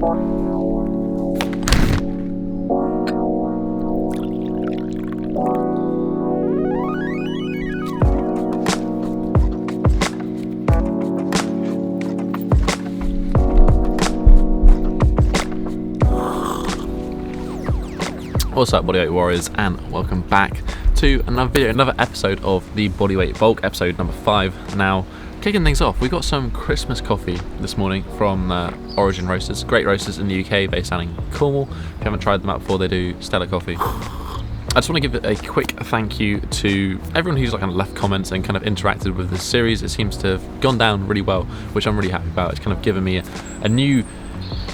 What's up, Bodyweight Warriors, and welcome back to another video, another episode of the Bodyweight Bulk, episode number 5. Now, kicking things off, we got some Christmas coffee this morning from Origin Roasters, great roasters in the UK, based down in Cornwall. If you haven't tried them out before, they do stellar coffee. I just want to give a quick thank you to everyone who's kind of left comments and kind of interacted with this series. It seems to have gone down really well, which I'm really happy about. It's kind of given me a new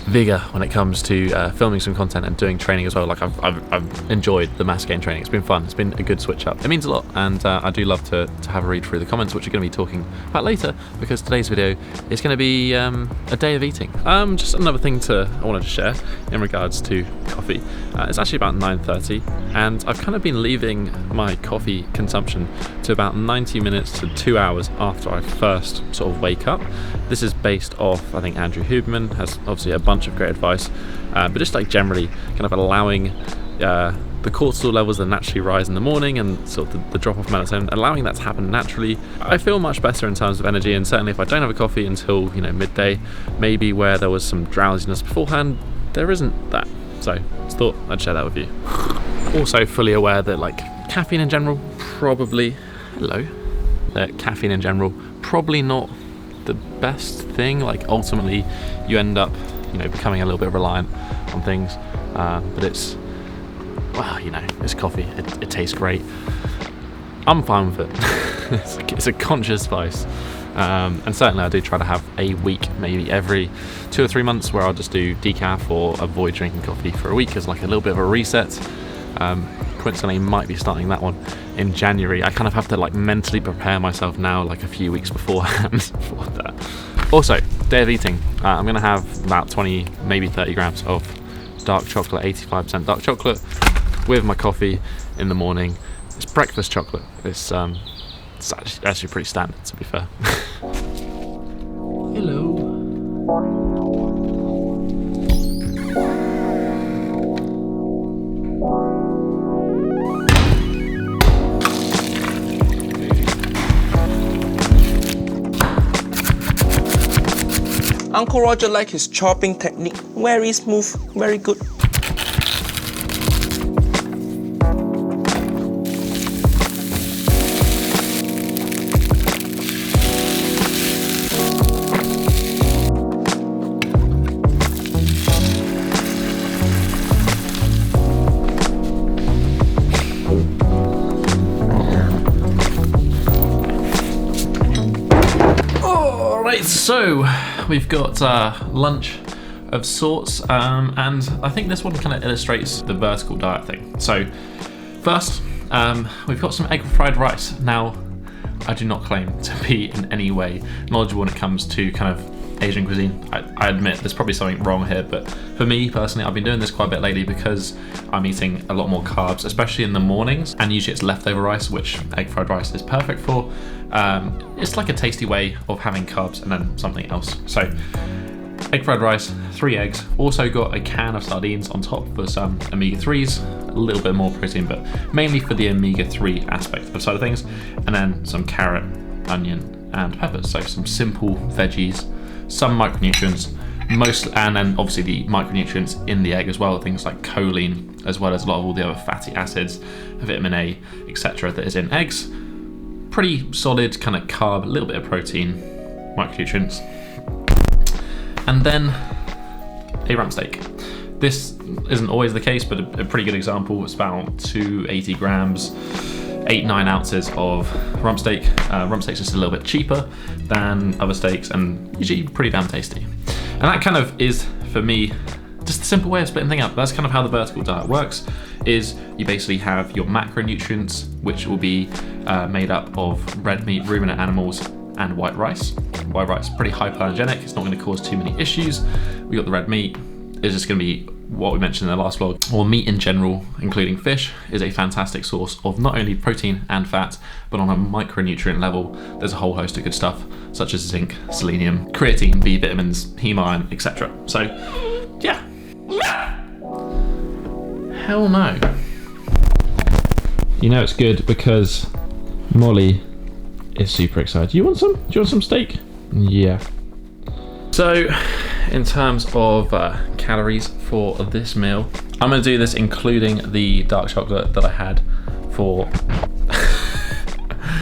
vigor when it comes to filming some content and doing training as well. Like I've enjoyed the mass gain training. It's been fun. It's been a good switch up. It means a lot, and I do love to have a read through the comments, which we're going to be talking about later, because today's video is going to be a day of eating. Just another thing I wanted to share in regards to coffee. It's actually about 9:30, and I've kind of been leaving my coffee consumption to about 90 minutes to 2 hours after I first sort of wake up. This is based off, I think Andrew Huberman has obviously a bunch of great advice, but just like generally kind of allowing the cortisol levels that naturally rise in the morning and sort of the drop off melatonin, allowing that to happen naturally. I feel much better in terms of energy, and certainly if I don't have a coffee until midday, maybe where there was some drowsiness beforehand, there isn't that. So just thought I'd share that with you. Also fully aware that caffeine in general probably not the best thing. Ultimately you end up becoming a little bit reliant on things, but it's coffee. It tastes great. I'm fine with it. It's a conscious vice, and certainly I do try to have a week, maybe every 2 or 3 months, where I'll just do decaf or avoid drinking coffee for a week as a little bit of a reset. Coincidentally, might be starting that one in January. I kind of have to mentally prepare myself now, a few weeks beforehand for that. Also, day of eating, I'm going to have about 20, maybe 30 grams of dark chocolate, 85% dark chocolate, with my coffee in the morning. It's breakfast chocolate. It's actually pretty standard, to be fair. Hello. Uncle Roger liked his chopping technique. Very smooth, very good. Alright, so we've got lunch of sorts, and I think this one kind of illustrates the vertical diet thing. So first, we've got some egg fried rice. Now, I do not claim to be in any way knowledgeable when it comes to kind of Asian cuisine. I admit there's probably something wrong here, but for me personally, I've been doing this quite a bit lately because I'm eating a lot more carbs, especially in the mornings, and usually it's leftover rice, which egg fried rice is perfect for. It's like a tasty way of having carbs and then something else. So egg fried rice, 3 eggs, also got a can of sardines on top for some omega-3s, a little bit more protein, but mainly for the omega-3 aspect of the side of things, and then some carrot, onion, and peppers. So some simple veggies, some micronutrients, and then obviously the micronutrients in the egg as well, things like choline, as well as a lot of all the other fatty acids, vitamin A, etc. that is in eggs. Pretty solid kind of carb, a little bit of protein, micronutrients. And then a rump steak. This isn't always the case, but a pretty good example. It's about 280 grams, 8-9 ounces of rump steak. Rump steak's just a little bit cheaper than other steaks and usually pretty damn tasty. And that kind of is, for me, just a simple way of splitting things up. That's kind of how the vertical diet works, is you basically have your macronutrients, which will be made up of red meat, ruminant animals, and white rice. White rice is pretty hypoallergenic. It's not going to cause too many issues. We got the red meat. It's just going to be what we mentioned in the last vlog. Or meat in general, including fish, is a fantastic source of not only protein and fat, but on a micronutrient level, there's a whole host of good stuff, such as zinc, selenium, creatine, B vitamins, heme iron, etc. So yeah, Hell no. You know it's good because Molly is super excited. You want some? Do you want some steak? Yeah. So, in terms of calories for this meal, I'm going to do this including the dark chocolate that I had for...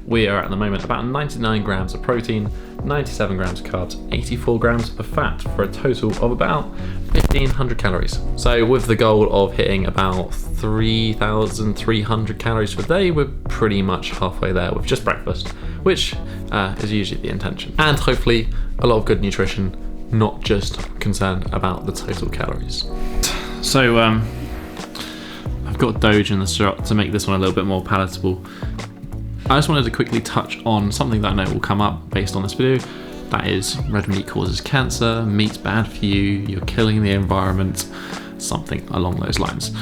We are at the moment about 99 grams of protein, 97 grams of carbs, 84 grams of fat for a total of about 1,500 calories. So with the goal of hitting about 3,300 calories per day, we're pretty much halfway there with just breakfast, which is usually the intention. And hopefully a lot of good nutrition, not just concerned about the total calories. So I've got Doge in the syrup to make this one a little bit more palatable. I just wanted to quickly touch on something that I know will come up based on this video. That is, red meat causes cancer, meat's bad for you, you're killing the environment, something along those lines.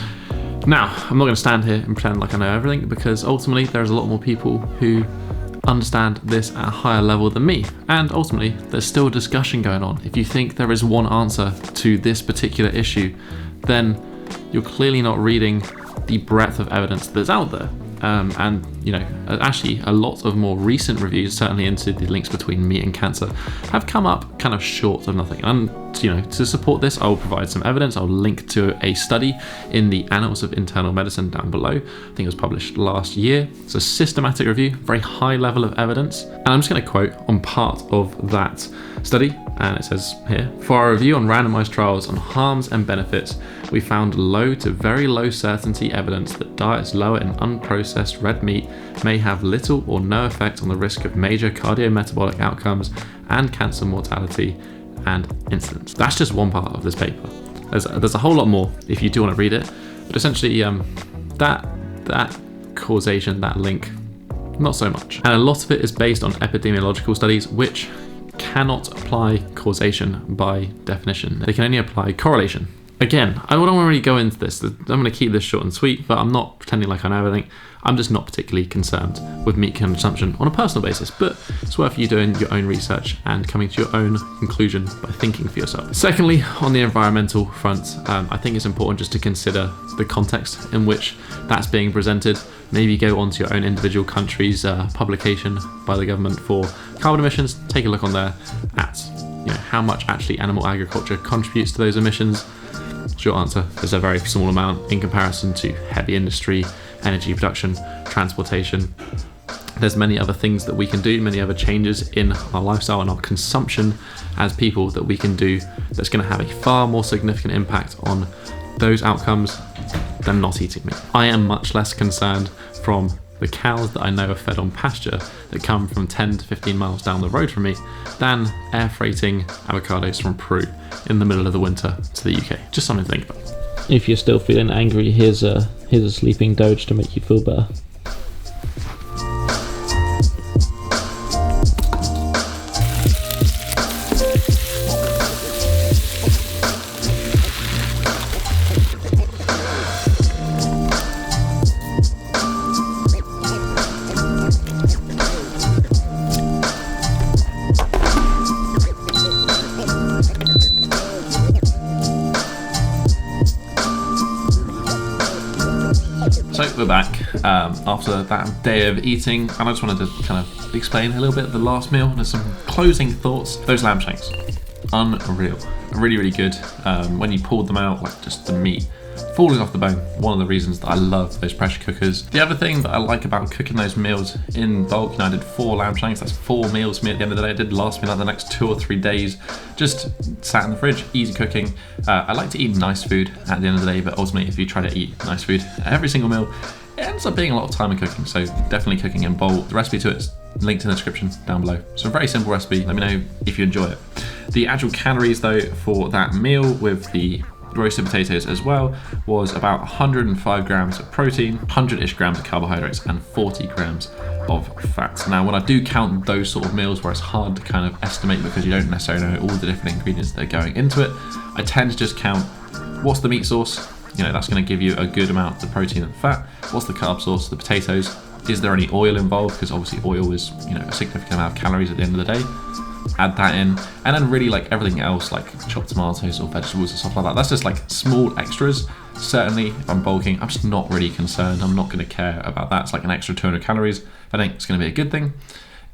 Now, I'm not going to stand here and pretend like I know everything, because ultimately there's a lot more people who understand this at a higher level than me. And ultimately, there's still discussion going on. If you think there is one answer to this particular issue, then you're clearly not reading the breadth of evidence that's out there. And you know, actually a lot of more recent reviews, certainly into the links between meat and cancer, have come up kind of short of nothing. And you know, to support this, I'll provide some evidence. I'll link to a study in the Annals of Internal Medicine down below. I think it was published last year. It's a systematic review, very high level of evidence. And I'm just going to quote on part of that study, and it says here, "For our review on randomized trials on harms and benefits, we found low to very low certainty evidence that diets lower in unprocessed red meat may have little or no effect on the risk of major cardiometabolic outcomes and cancer mortality and incidence." That's just one part of this paper. There's a whole lot more if you do want to read it, but essentially that causation, that link, not so much. And a lot of it is based on epidemiological studies, which cannot apply causation by definition. They can only apply correlation. Again, I don't want to really go into this. I'm going to keep this short and sweet, but I'm not pretending like I know everything. I'm just not particularly concerned with meat consumption on a personal basis, but it's worth you doing your own research and coming to your own conclusion by thinking for yourself. Secondly, on the environmental front, I think it's important just to consider the context in which that's being presented. Maybe go onto your own individual country's publication by the government for carbon emissions. Take a look on there at how much actually animal agriculture contributes to those emissions. Short answer is a very small amount in comparison to heavy industry, energy production, transportation. There's many other things that we can do, many other changes in our lifestyle and our consumption as people that we can do that's going to have a far more significant impact on those outcomes than not eating meat. I am much less concerned from the cows that I know are fed on pasture that come from 10 to 15 miles down the road from me than air freighting avocados from Peru in the middle of the winter to the UK. Just something to think about. If you're still feeling angry, here's a sleeping Doge to make you feel better. So we're back after that day of eating, and I just wanted to kind of explain a little bit of the last meal and some closing thoughts. Those lamb shanks, unreal, really, really good. When you pulled them out, like just the meat falling off the bone. One of the reasons that I love those pressure cookers. The other thing that I like about cooking those meals in bulk, I did 4 lamb shanks. That's 4 meals for me at the end of the day. It did last me like the next 2 or 3 days. Just sat in the fridge, easy cooking. I like to eat nice food at the end of the day, but ultimately if you try to eat nice food every single meal, it ends up being a lot of time in cooking. So definitely cooking in bulk. The recipe to it is linked in the description down below. So a very simple recipe. Let me know if you enjoy it. The actual calories though for that meal with the roasted potatoes as well was about 105 grams of protein, 100-ish grams of carbohydrates, and 40 grams of fat. Now, when I do count those sort of meals where it's hard to kind of estimate because you don't necessarily know all the different ingredients that are going into it, I tend to just count what's the meat source. That's going to give you a good amount of the protein and fat. What's the carb source, the potatoes? Is there any oil involved? Because obviously oil is, a significant amount of calories at the end of the day. add that in, and then really like everything else, like chopped tomatoes or vegetables and stuff like that. That's just like small extras. Certainly, if I'm bulking, I'm just not really concerned. I'm not going to care about that. It's like an extra 200 calories. I think it's going to be a good thing.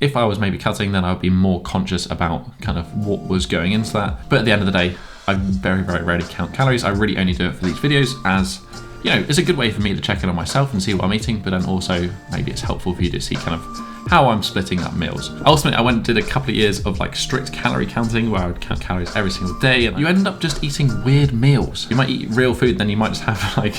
If I was maybe cutting, then I would be more conscious about kind of what was going into that. But at the end of the day, I very, very rarely count calories. I really only do it for these videos as, you know, it's a good way for me to check in on myself and see what I'm eating, but then also maybe it's helpful for you to see kind of how I'm splitting up meals. Ultimately, I went and did a couple of years of like strict calorie counting where I would count calories every single day, and you end up just eating weird meals. You might eat real food, then you might just have like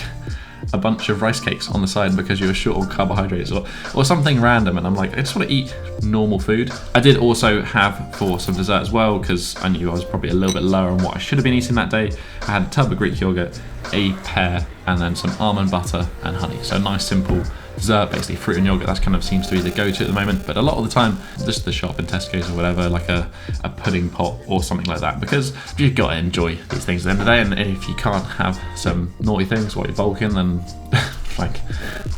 a bunch of rice cakes on the side because you're short on carbohydrates or something random, and I'm like, I just want to eat normal food. I did also have for some dessert as well, because I knew I was probably a little bit lower on what I should have been eating that day. I had a tub of Greek yogurt, a pear, and then some almond butter and honey. So a nice simple dessert, basically fruit and yogurt. That kind of seems to be the go-to at the moment, but a lot of the time just the shop in Tesco's or whatever, like a pudding pot or something like that, because you've got to enjoy these things at the end of the day, and if you can't have some naughty things while you're bulking, then like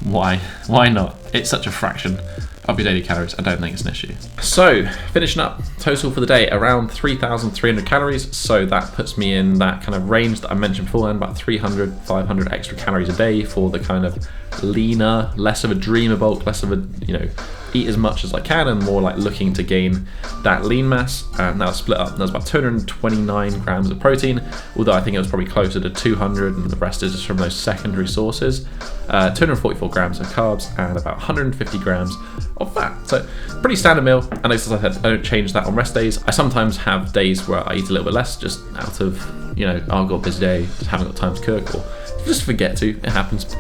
why not? It's such a fraction of your daily calories. I don't think it's an issue. So finishing up, total for the day around 3,300 calories. So that puts me in that kind of range that I mentioned before, and about 300, 500 extra calories a day for the kind of leaner, less of a dreamer bulk, less of a, you know, eat as much as I can and more like looking to gain that lean mass. And that was split up. There's about 229 grams of protein, although I think it was probably closer to 200, and the rest is just from those secondary sources. 244 grams of carbs and about 150 grams of fat. So pretty standard meal. And as I said, I don't change that on rest days. I sometimes have days where I eat a little bit less, just out of, you know, oh, I've got a busy day, just haven't got time to cook, or just forget to. It happens.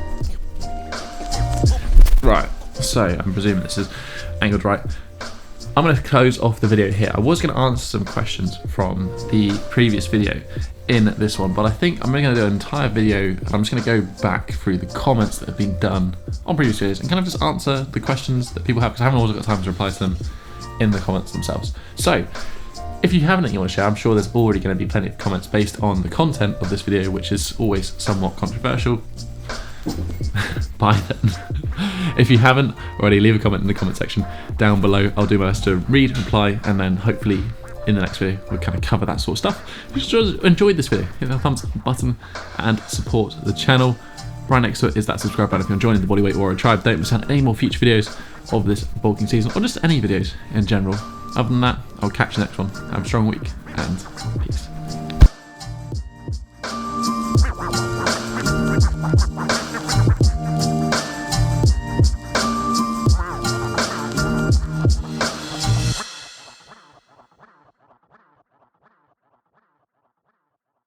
Right, so I'm presuming this is angled right. I'm going to close off the video here. I was going to answer some questions from the previous video in this one, but I think I'm going to do an entire video, and I'm just going to go back through the comments that have been done on previous videos and kind of just answer the questions that people have, because I haven't always got time to reply to them in the comments themselves. So if you have anything you want to share, I'm sure there's already going to be plenty of comments based on the content of this video, which is always somewhat controversial. By then. If you haven't already, leave a comment in the comment section down below. I'll do my best to read, reply, and then hopefully in the next video we'll kind of cover that sort of stuff. If you enjoyed this video, hit that thumbs up button and support the channel. Right next to it is that subscribe button if you're joining the Bodyweight Warrior Tribe. Don't miss out on any more future videos of this bulking season, or just any videos in general. Other than that, I'll catch you next one. Have a strong week, and